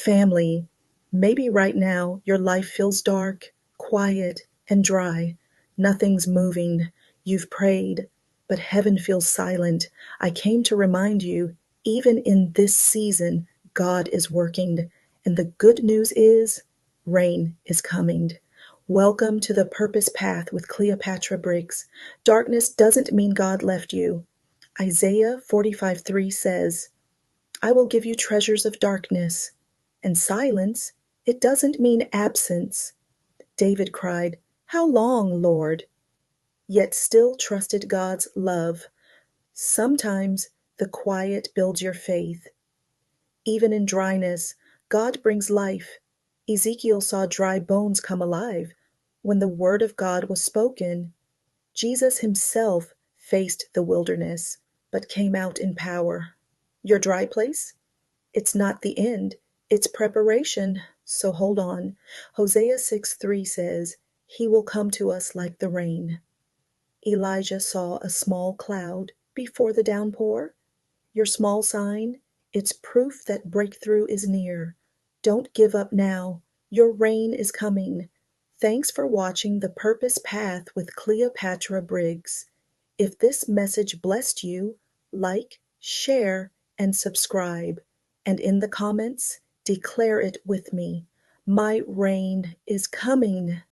Family, maybe right now your life feels dark, quiet, and dry. Nothing's moving. You've prayed, but heaven feels silent. I came to remind you, even in this season, God is working. And the good news is, rain is coming. Welcome to the Purpose Path with Cleopatra Briggs. Darkness doesn't mean God left you. Isaiah 45:3 says, I will give you treasures of darkness. And silence, it doesn't mean absence. David cried, How long, Lord? Yet still trusted God's love. Sometimes the quiet builds your faith. Even in dryness, God brings life. Ezekiel saw dry bones come alive. When the word of God was spoken, Jesus himself faced the wilderness, but came out in power. Your dry place? It's not the end, it's preparation, so hold on. Hosea 6:3 says, He will come to us like the rain. Elijah saw a small cloud before the downpour. Your small sign, it's proof that breakthrough is near. Don't give up now. Your rain is coming. Thanks for watching The Purpose Path with Cleopatra Briggs. If this message blessed you, like, share, and subscribe. And in the comments, declare it with me. My rain is coming.